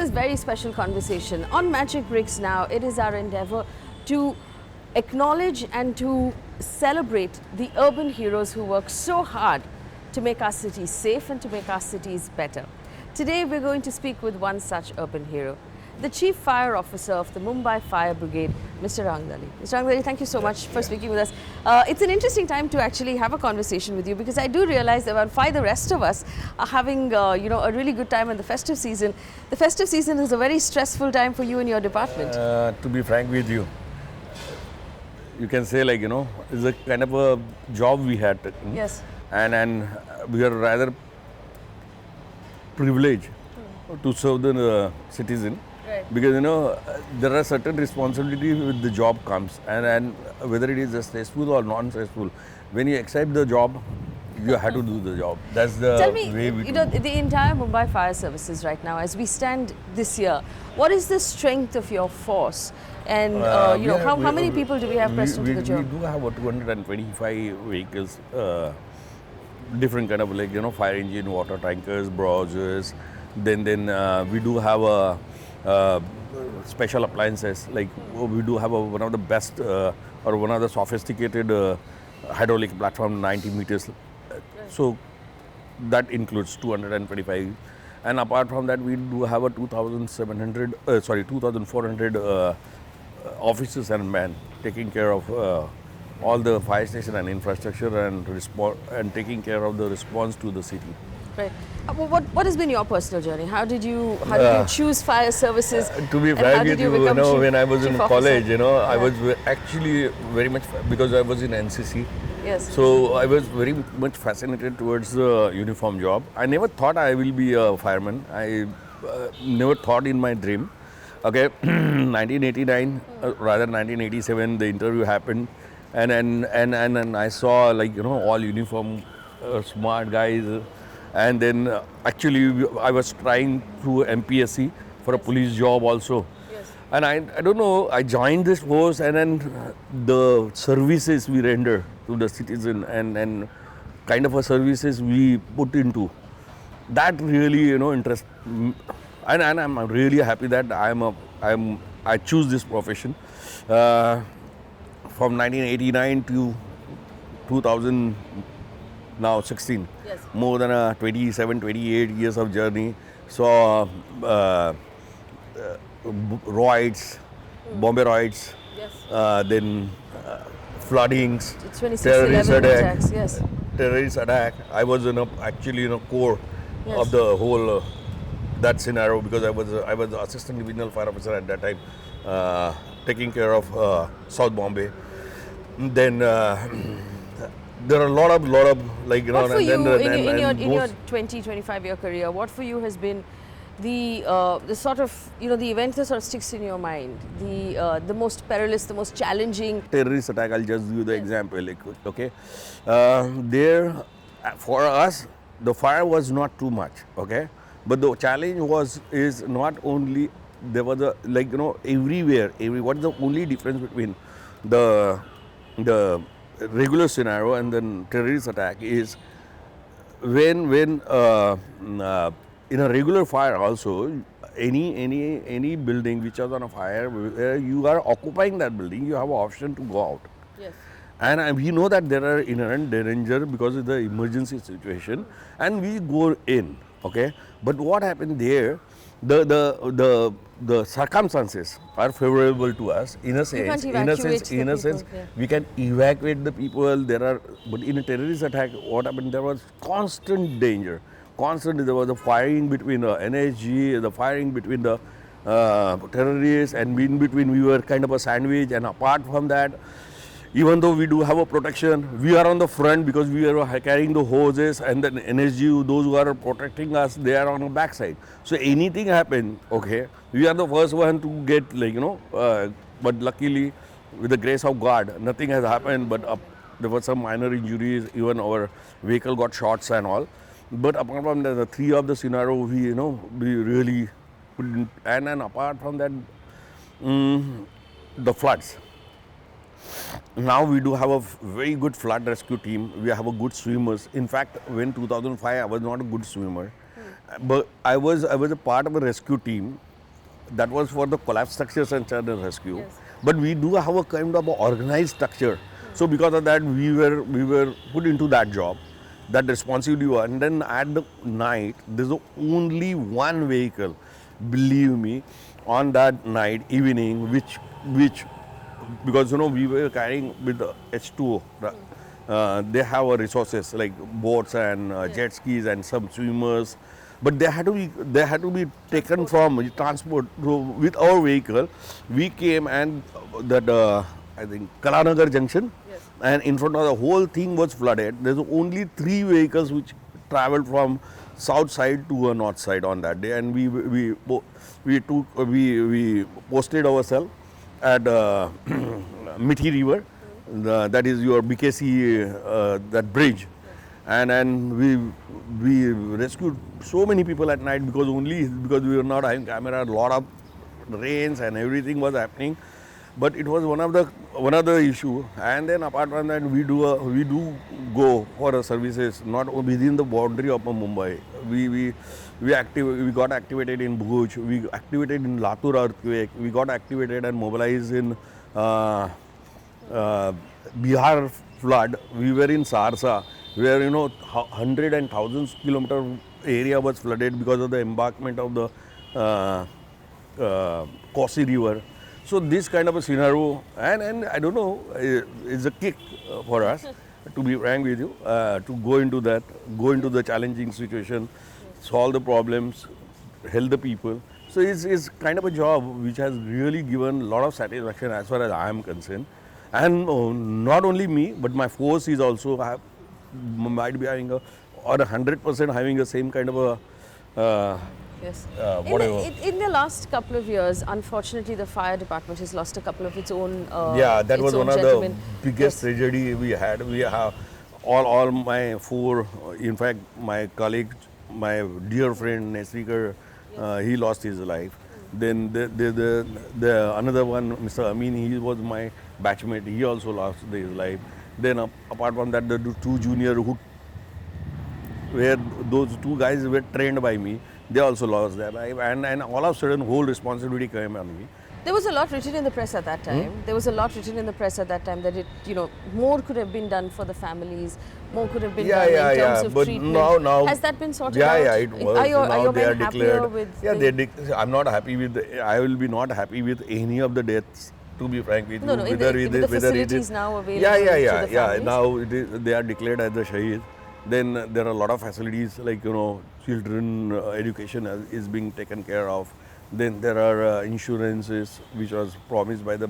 this very special conversation. On Magicbricks Now, it is our endeavor to acknowledge and to celebrate the urban heroes who work so hard to make our cities safe and to make our cities better. Today, we're going to speak with one such urban hero, the Chief Fire Officer of the Mumbai Fire Brigade, Mr. Rahangdale. Mr. Rahangdale, thank you so much for speaking with us. It's an interesting time to actually have a conversation with you because I do realize that while the rest of us are having a really good time in the festive season is a very stressful time for you and your department. To be frank with you, you can say it's a kind of a job we had. Yes. And we are rather privileged to serve the citizen. Right. Because there are certain responsibilities with the job comes and whether it is stressful or non-stressful, when you accept the job, you have to do the job. That's the Tell me, way we do. The entire Mumbai Fire Services right now, as we stand this year, what is the strength of your force? And how many people do we have pressed into the job? We do have 225 vehicles, different kind of fire engine, water tankers, browsers. Then we do have special appliances, we do have one of the best or one of the sophisticated hydraulic platform, 90 meters. So that includes 225. And apart from that, we do have a 2,400 officers and men taking care of all the fire station and infrastructure and taking care of the response to the city. Right. What has been your personal journey? How did you choose fire services? To be frank with you, when I was in college, I was actually very much, because I was in NCC. Yes. So I was very much fascinated towards the uniform job. I never thought I will be a fireman. I never thought in my dream. Okay, 1989, rather 1987, the interview happened, and I saw all uniform, smart guys. And then actually I was trying through MPSC for a police job also. Yes. And I don't know, I joined this force and then the services we render to the citizen and kind of a services we put into, that really interest me. And I'm really happy that I choose this profession. From 1989 to 2000. Now 16, yes. More than 27, 28 years of journey. Saw riots, Bombay riots, yes. Then floodings, terrorist attacks, yes. Terrorist attack. I was actually in a core yes. of the whole that scenario because I was the assistant divisional fire officer at that time, taking care of South Bombay. Then. There are a lot of What for you in your 20-25 year career? What for you has been the sort of the event that sort of sticks in your mind? The most perilous, the most challenging terrorist attack. I'll just give you the example. Okay, there for us the fire was not too much. Okay, but the challenge is not only there was a everywhere. What is the only difference between the regular scenario and then terrorist attack is when in a regular fire also any building which is on a fire where you are occupying that building, you have an option to go out. Yes. And we know that there are inherent danger because of the emergency situation and we go in. Okay, but what happened there, the circumstances are favorable to us in a sense. We can evacuate the people. But in a terrorist attack, what happened? There was constant danger. There was a firing between the NSG, the firing between the terrorists, and in between we were kind of a sandwich. And apart from that, even though we do have a protection, we are on the front because we are carrying the hoses, and then NSG, those who are protecting us, they are on the backside. So anything happen, okay, we are the first one to get but luckily with the grace of God, nothing has happened, but there were some minor injuries, even our vehicle got shots and all. But apart from the three of the scenario, we really couldn't, and apart from that, the floods. Now we do have a very good flood rescue team. We have a good swimmers. In fact, when 2005, I was not a good swimmer, but I was a part of a rescue team that was for the collapsed structures and search and rescue. Yes. But we do have a kind of organized structure. So because of that, we were put into that job, that responsibility. And then at the night, there's only one vehicle, believe me, on that night, evening, which because we were carrying with the H2O. They have resources like boats and jet skis and some swimmers, but they had to be taken from transport. So with our vehicle, we came and that I think Kalanagar Junction, and in front of the whole thing was flooded. There's only 3 vehicles which traveled from south side to a north side on that day, and we posted ourselves at Mithi River, that is your BKC, that bridge, and we rescued so many people at night because we were not having camera. A lot of rains and everything was happening, but it was one of the issue. And then apart from that, we do go for services not within the boundary of Mumbai. We got activated in Bhuj, we activated in Latur earthquake, we got activated and mobilized in Bihar flood. We were in Sarsa, where hundred and thousands kilometer area was flooded because of the embankment of the Kosi River. So this kind of a scenario, and I don't know, it's a kick for us, to be frank with you, to go into the challenging situation, solve the problems, help the people. So it's kind of a job which has really given a lot of satisfaction as far as I am concerned. And not only me, but my force is also might be having or 100% having the same kind of a yes. Whatever. In the last couple of years, unfortunately, the fire department has lost a couple of its own. That was one of the biggest yes. tragedy we had. We have all my 4, in fact, my colleague, my dear friend Nesrikar, he lost his life. Then the another one, Mr. Amin, he was my batchmate. He also lost his life. Then apart from that, the 2 junior where those 2 guys were trained by me, they also lost their life. And all of a sudden, whole responsibility came on me. There was a lot written in the press at that time. There was a lot written in the press at that time that more could have been done for the families, more could have been done in terms of but treatment. Now, has that been sorted out? Yeah, it was. Are your they are men happier declared. with? I'm not happy with. I will be not happy with any of the deaths. To be frank with you, the facilities now available to the families? Now they are declared as the Shaheed. Then there are a lot of facilities like children education is being taken care of. Then there are insurances which was promised by the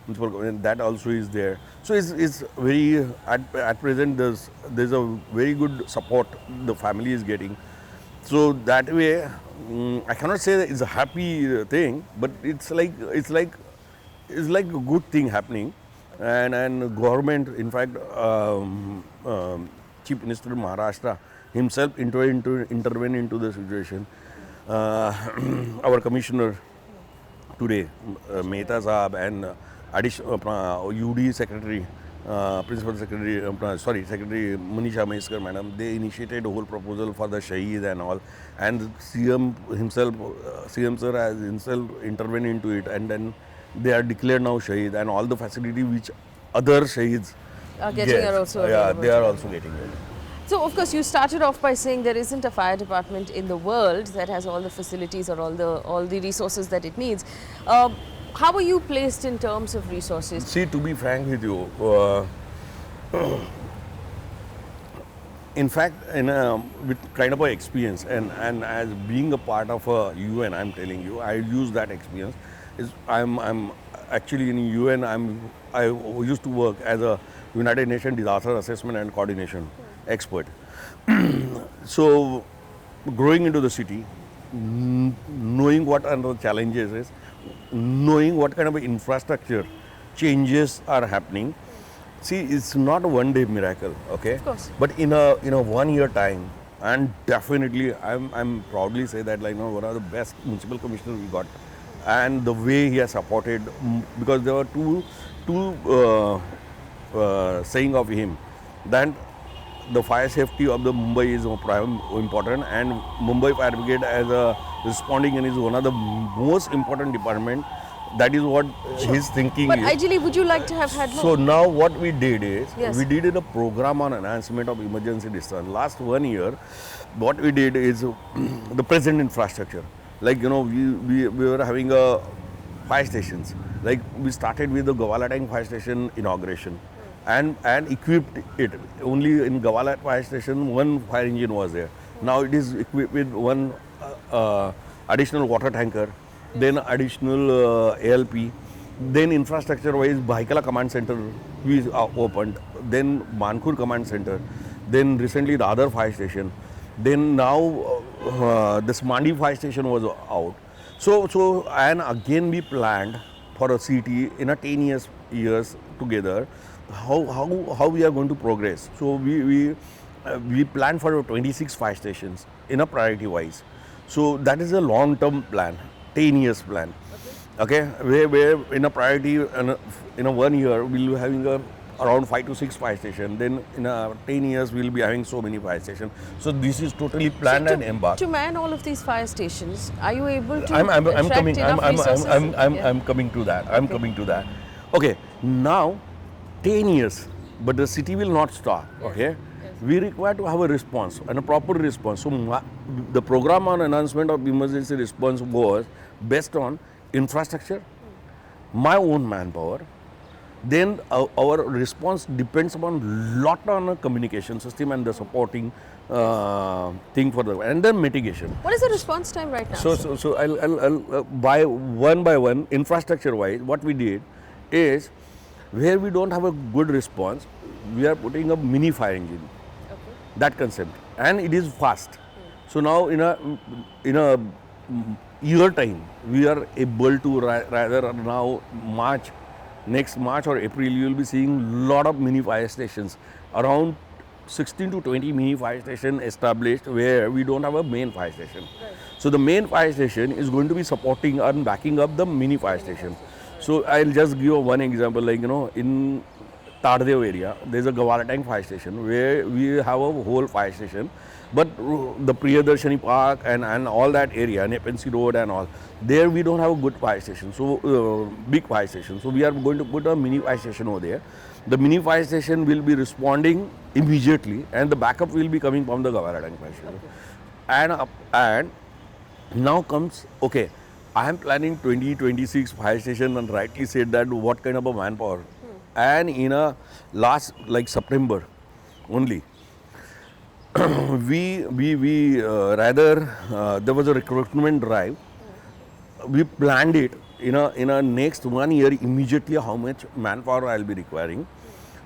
municipal government, that also is there. So it's very at present there's a very good support the family is getting. So that way I cannot say that it's a happy thing, but it's like a good thing happening, and government, in fact, Chief Minister of Maharashtra himself intervened into the situation. Our commissioner today, Mehta Saab, and UD Secretary, Principal Secretary, Secretary Manisha Maheskar Madam, they initiated a whole proposal for the Shaheed and all, and CM himself, CM sir has himself intervened into it, and then they are declared now Shaheed, and all the facility which other Shaheeds are getting are also available. They are also getting it. So, of course, you started off by saying there isn't a fire department in the world that has all the facilities or all the resources that it needs. How are you placed in terms of resources? See, to be frank with you, in fact, with kind of an experience and as being a part of a UN, I'm telling you, I use that experience. I'm actually in UN. I used to work as a United Nations Disaster Assessment and Coordination expert. So, growing into the city, knowing what are the challenges is, knowing what kind of infrastructure changes are happening. See, it's not a one-day miracle, okay? Of course. But in a 1 year time, and definitely, I'm proudly say that one of the best municipal commissioners we got, and the way he has supported, because there were two saying of him that the fire safety of the Mumbai is important, and Mumbai Fire Brigade as a responding and is one of the most important department. That is what his thinking But is. ideally, would you like to have had more? So now what we did is, Yes. we did a program on enhancement of emergency response. Last 1 year, what we did is the present infrastructure. Like, we were having a fire stations. Like, we started with the Gawala Tank Fire Station inauguration and equipped it. Only in Gawala Fire Station, one fire engine was there. Now it is equipped with one additional water tanker, then additional ALP, then infrastructure-wise, Bhaikala Command Center we opened, then Mankur Command Center, then recently the other fire station, then now this Mandi fire station was out. So and again we planned for a city in a 10 years together, how we are going to progress. So we planned for 26 fire stations in a priority wise. So that is a long-term plan, 10 years plan. Okay, where in a priority in a 1 year we'll be having around 5 to 6 fire stations. Then in 10 years we'll be having so many fire stations. So this is totally planned and embarked. To man all of these fire stations, are you able to I'm attract coming. enough resources? I'm coming to that. I'm coming to that. Okay, now 10 years, but the city will not stop. Okay, we require to have a response and a proper response. So the program on enhancement of emergency response was based on infrastructure, my own manpower. Then our response depends upon lot on a communication system and the supporting thing for the, and then mitigation. What is the response time right now? So I'll by one infrastructure wise, what we did is, where we don't have a good response, we are putting a mini fire engine. Okay. That concept, and it is fast. So now in a year time, we are able to rather now next March or April, you will be seeing lot of mini fire stations, around 16 to 20 mini fire stations established where we don't have a main fire station. Right. So the main fire station is going to be supporting and backing up the mini fire station. So I'll just give you one example, like in Tardeo area, there's a Gawala Tank fire station where we have a whole fire station, but the Priyadarshini Park and all that area, Nepensi Road and all, there we don't have a good fire station, so big fire station. So we are going to put a mini fire station over there. The mini fire station will be responding immediately, and the backup will be coming from the Gawala Tank fire station. Okay. And now comes, okay, I am planning 2026 fire station, and rightly said that what kind of a manpower. And in a last, like September only, we there was a recruitment drive. We planned it in a next 1 year immediately how much manpower I'll be requiring.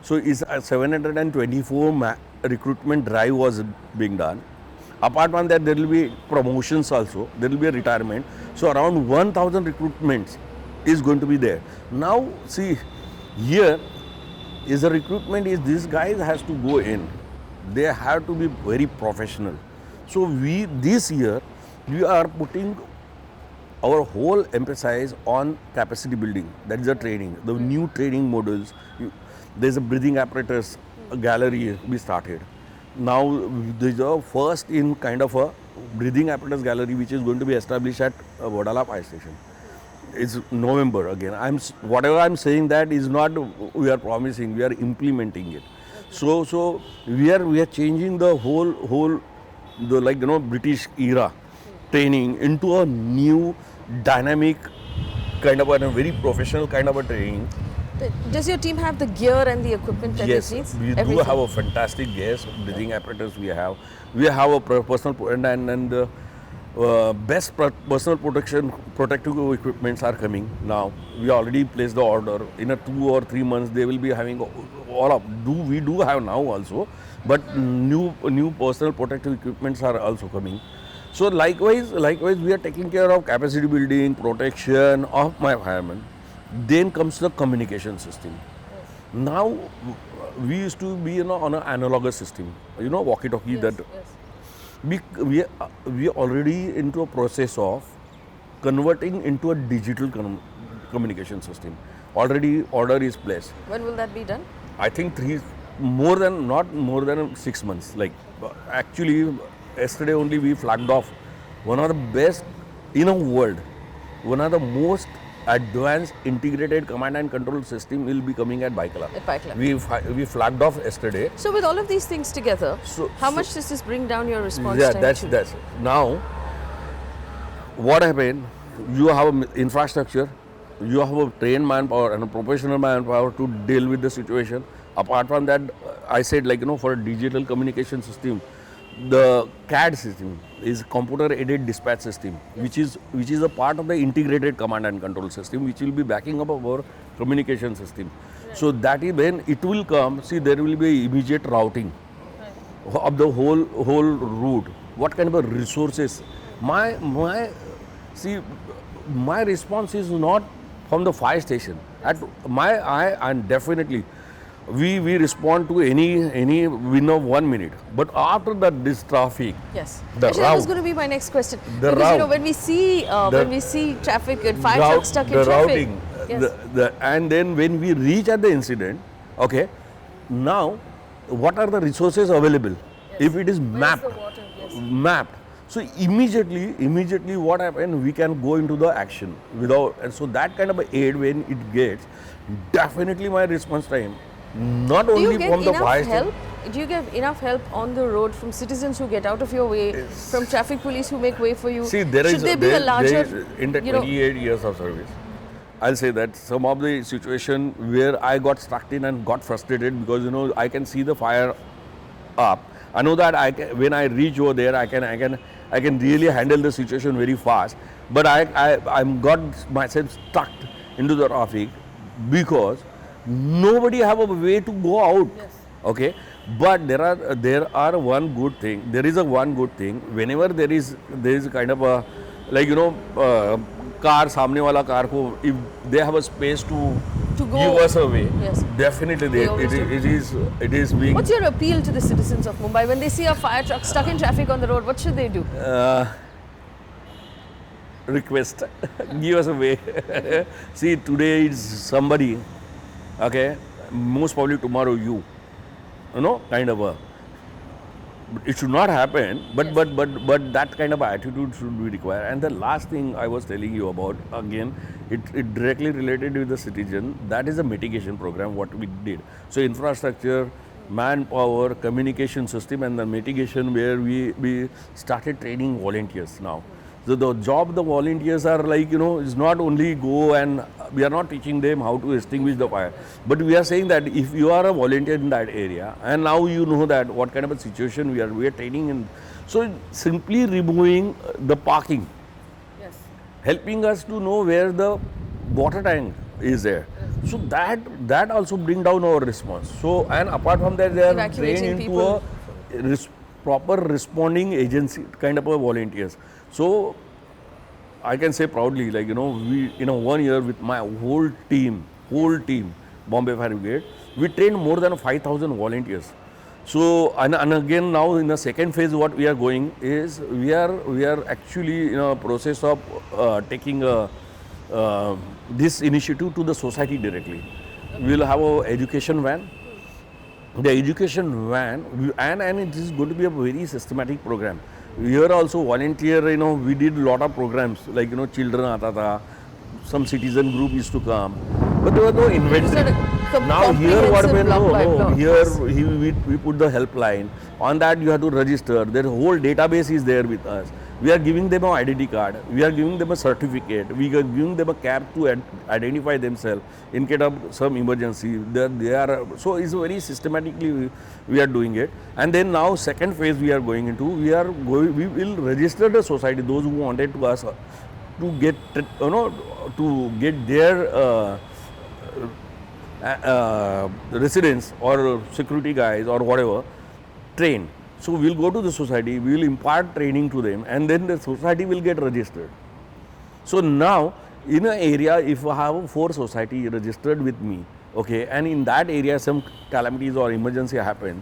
So is 724 recruitment drive was being done. Apart from that, there will be promotions also. There will be a retirement. So around 1,000 recruitments is going to be there. Now see, here is the recruitment is these guys has to go in. They have to be very professional. So this year we are putting our whole emphasis on capacity building. That is the training, the new training models. There's a breathing apparatus gallery we started. Now there's a first in kind of a breathing apparatus gallery which is going to be established at Wadala Fire Station. It's November again. Whatever I'm saying, that is not we are promising, we are implementing it. So we are changing the whole British era training into a new dynamic kind of a very professional kind of a training. Does your team have the gear and the equipment that yes, it needs? we do have a fantastic gas breathing apparatus. We have a personal and best personal protective equipments are coming now. We already placed the order. In a 2 or 3 months, they will be having all of. We do have now also, but new personal protective equipments are also coming. So likewise, we are taking care of capacity building, protection of my firemen. Then comes the communication system. Now we used to be on an analogous system, walkie-talkie. Yes, that yes. we are already into a process of converting into a digital communication system. Already order is placed. When will that be done? I think not more than 6 months. Like actually, yesterday only we flagged off one of the best in the world, one of the most advanced integrated command and control system will be coming at Baikala. We flagged off yesterday. So with all of these things together, how much does this bring down your response time? That's now what happened. You have infrastructure, you have a trained manpower and a professional manpower to deal with the situation. Apart from that, I said, like, for a digital communication system, the CAD system is computer aided dispatch system, which is a part of the integrated command and control system, which will be backing up our communication system. Right. So that is when it will come. See, there will be immediate routing of the whole route. What kind of resources? My response is not from the fire station. And definitely we respond to any within of 1 minute. But after that, this traffic. Yes. Actually, that was going to be my next question. Because when we see traffic and fire trucks stuck in traffic. Yes. And then when we reach at the incident, okay, now what are the resources available? Yes. If it is mapped. Mapped. So immediately what happens, we can go into the action without, and so that kind of aid when it gets, definitely my response time, not only from the fire station. Do you get enough help on the road from citizens who get out of your way, from traffic police who make way for you? See, in the 28 years of service, I'll say that some of the situation where I got stuck in and got frustrated because I can see the fire up. I know that when I reach over there, I can really handle the situation very fast. But I'm got myself stuck into the traffic because nobody have a way to go out. Yes. Okay, but there are one good thing. There is a one good thing. Whenever there is kind of a car, सामने वाला car को, if they have a space to give us a way, yes, definitely it is being. What's your appeal to the citizens of Mumbai when they see a fire truck stuck in traffic on the road? What should they do? Request, give us a way. See, today it's somebody, okay, most probably tomorrow you kind of a. It should not happen, but that kind of attitude should be required. And the last thing I was telling you about, again, it directly related with the citizen. That is a mitigation program what we did. So infrastructure, manpower, communication system, and the mitigation where we started training volunteers now. So the job of the volunteers are is not only go and we are not teaching them how to extinguish the fire, but we are saying that if you are a volunteer in that area and now you know that what kind of a situation we are training in. So simply removing the parking, yes, helping us to know where the water tank is there. Yes. So that also bring down our response. So, and apart from that, they are trained into a proper responding agency kind of a volunteers. So I can say proudly, we in 1 year with my whole team, Bombay Fire Brigade, we trained more than 5,000 volunteers. So and again now in the second phase, what we are going is we are actually in a process of taking this initiative to the society directly. We will have an education van. The education van, and it is going to be a very systematic program. Here also volunteer, we did a lot of programs like, children aata tha, some citizen group used to come, but there was no inventory. Now here what happened, here we put the helpline. On that you have to register. Their whole database is there with us. We are giving them an identity card. We are giving them a certificate. We are giving them a cap to identify themselves in case of some emergency. They are so it's very systematically we are doing it. And then now second phase we are going into. We will register the society. Those who wanted to us to get their residents or security guys or whatever trained. So we'll go to the society, we will impart training to them, and then the society will get registered. So now in an area, if I have 4 society registered with me, okay, and in that area some calamities or emergency happen,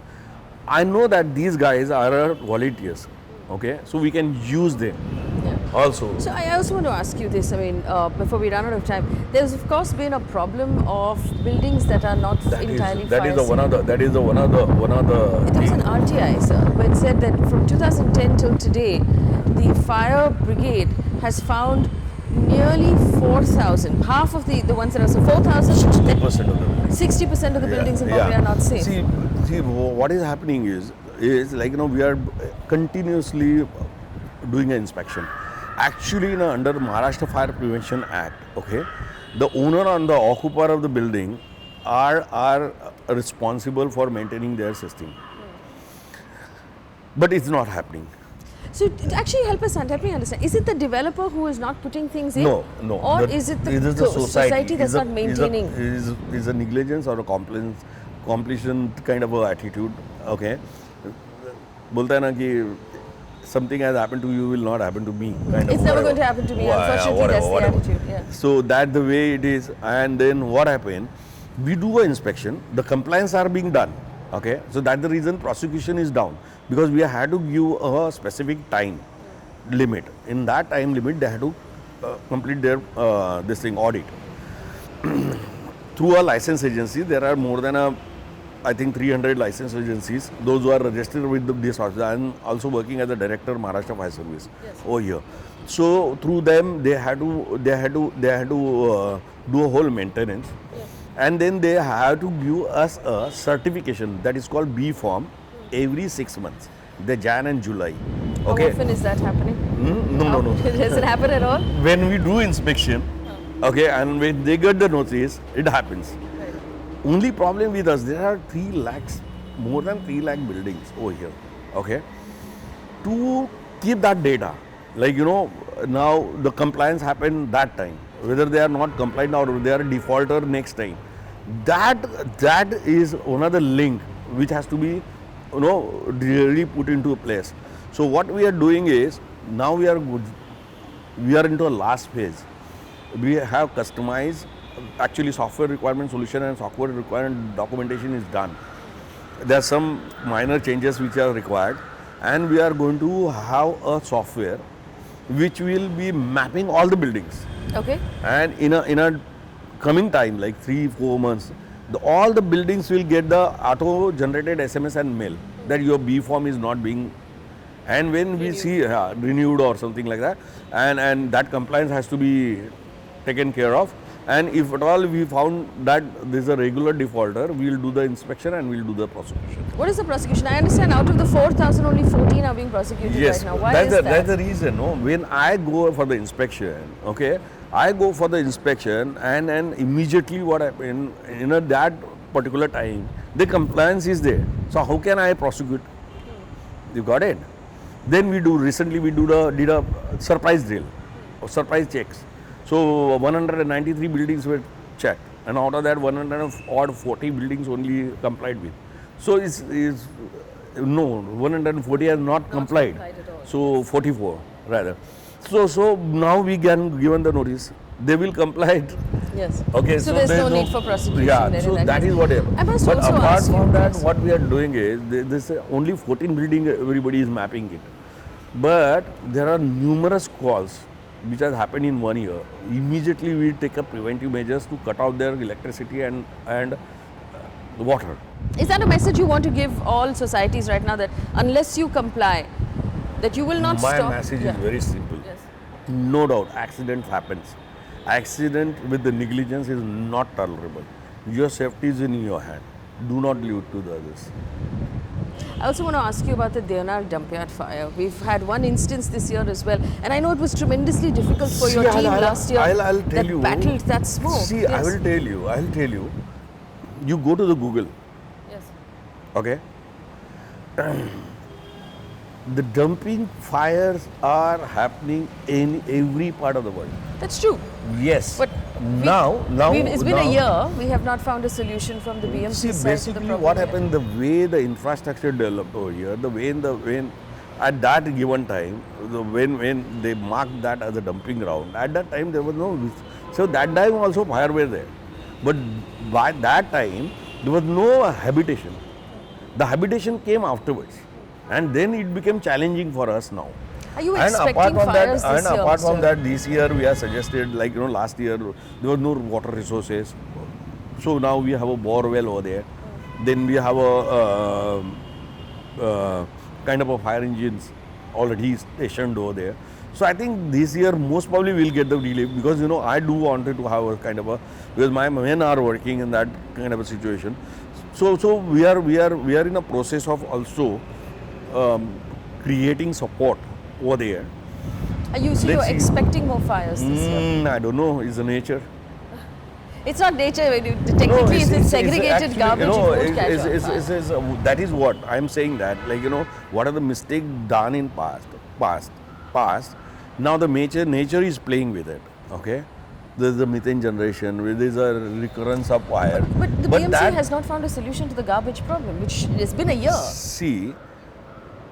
I know that these guys are volunteers, okay, so we can use them. Yeah. also. So I also want to ask you this. I mean, before we run out of time, there's of course been a problem of buildings that are not entirely that fire is the one of the safe. that is the one of the There was an RTI, sir, where it said that from 2010 till today, the fire brigade has found nearly 4,000. Half of the ones that are so 4,000. 60% of the buildings. 60% of the buildings in Bombay are not safe. See, what is happening is like, we are continuously doing an inspection. Actually, under Maharashtra Fire Prevention Act, okay, the owner and the occupier of the building are responsible for maintaining their system. But it's not happening. So actually help me understand. Is it the developer who is not putting things in? No. Or is it the society that's not maintaining? Is a negligence or a completion kind of a attitude. Okay. बोलता है ना कि something has happened to you will not happen to me. It's never going to happen to me. Unfortunately, that's the attitude. Yeah. So that's the way it is. And then what happened? We do an inspection. The compliance are being done. Okay. So that's the reason prosecution is down, because we had to give a specific time limit. In that time limit, they had to complete their audit. Through a license agency, there are more than I think 300 license agencies, those who are registered with this hospital. I am also working as a director Maharashtra Fire Service over here. So through them, they had to do a whole maintenance, and then they have to give us a certification that is called B form every 6 months, the Jan and July. Okay. How often is that happening? No. Does it happen at all? When we do inspection, okay, and when they get the notice, it happens. Only problem with us, there are 3 lakhs, more than 3 lakh buildings over here, okay. To keep that data, like, now the compliance happened that time, whether they are not compliant or they are a defaulter next time, that is another link which has to be, really put into place. So what we are doing is, now we are into a last phase. We have customized, actually software requirement solution and software requirement documentation is done. There are some minor changes which are required, and we are going to have a software which will be mapping all the buildings. Okay. And in a coming time, like 3-4 months, all the buildings will get the auto generated SMS and mail that your B form is not being, and when we see renewed or something like that, and that compliance has to be taken care of. And if at all we found that there is a regular defaulter, we will do the inspection and we will do the prosecution. What is the prosecution? I understand out of the 4,000, only 14 are being prosecuted right now. Why is that? That's the reason. No? When I go for the inspection, okay, I go for the inspection, and immediately what happened, that particular time, the compliance is there. So how can I prosecute? You got it? Then recently we did a surprise drill, or surprise checks. So 193 buildings were checked, and out of that 140 buildings only complied with. So 140 has not complied. At all. So 44 rather. So now we can given the notice. They will comply. Yes. Okay. So there's no need for prosecution. Yeah. So that is what. But apart from that, what we are doing is this only 14 building everybody is mapping it. But there are numerous calls which has happened in 1 year. Immediately we take up preventive measures to cut out their electricity and water. Is that a message you want to give all societies right now, that unless you comply, that you will not stop? My message is very simple. Yes. No doubt, accident happens. Accident with the negligence is not tolerable. Your safety is in your hand. Do not leave it to the others. I also want to ask you about the Deonar Dumpyard fire. We've had one instance this year as well, and I know it was tremendously difficult for your team last year. I'll tell you. Battled that smoke. See, yes. I'll tell you. You go to the Google. Yes. Okay. The dumping fires are happening in every part of the world. That's true. Yes. But it's been a year. We have not found a solution from the BMC See, side. basically, what happened, the way the infrastructure developed over here, when at that given time, when they marked that as a dumping ground, at that time there was no. So that time also fire were there, but by that time there was no habitation. The habitation came afterwards, and then it became challenging for us now. Are you And expecting fires this year? And apart from that, this year we have suggested, like last year there were no water resources, so now we have a bore well over there. Then we have a kind of a fire engines already stationed over there. So I think this year most probably we'll get the relief, because I do wanted to have a kind of a, because my men are working in that kind of a situation. So we are in a process of also creating support over there. You're expecting more fires this year? I don't know. It's the nature. It's not nature. Technically, it's segregated garbage. That is what I'm saying. That what are the mistakes done in past. Now the nature is playing with it. Okay, there's the methane generation. There's a recurrence of fire. But the BMC has not found a solution to the garbage problem, which has been a year. See,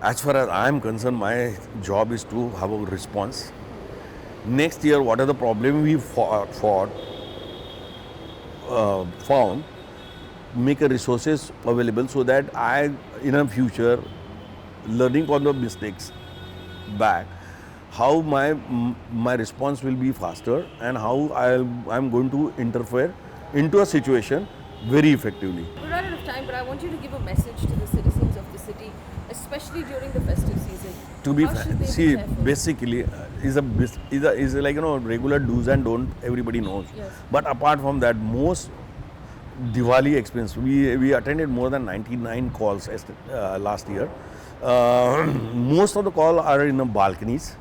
as far as I'm concerned, my job is to have a response. Next year, what are the problems we found, make a resources available, so that in a future, learning from the mistakes back, how my response will be faster, and how I'm going to interfere into a situation very effectively. We're out of time, but I want you to give a message to the citizens of the city, especially during the festive season. Basically, is like regular do's and don'ts. Everybody knows. Yes. But apart from that, most Diwali experience, we attended more than 99 calls last year. Most of the calls are in the balconies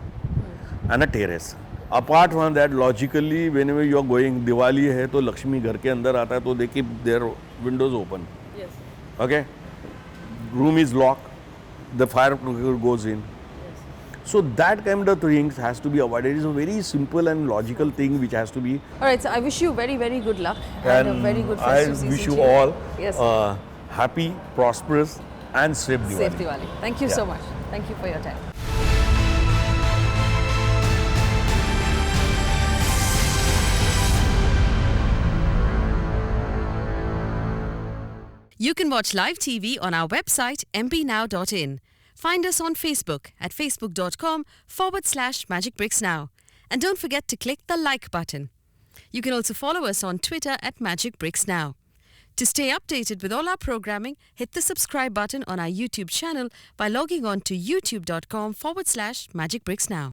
and a terrace. Apart from that, logically, whenever you are going, Diwali hai to Lakshmi घर के अंदर आता है, तो they keep their windows open. Yes. Okay. Room is locked. The fire goes in. Yes. So that kind of things has to be avoided. It's a very simple and logical thing which has to be. All right. So I wish you very, very good luck and a very good festive season. I wish you all yes. Happy, prosperous, and safe Diwali. Safe Diwali. Thank you so much. Thank you for your time. You can watch live TV on our website mpnow.in. Find us on Facebook at facebook.com/Magicbricks Now. And don't forget to click the like button. You can also follow us on Twitter at Magicbricks Now. To stay updated with all our programming, hit the subscribe button on our YouTube channel by logging on to youtube.com/Magicbricks Now.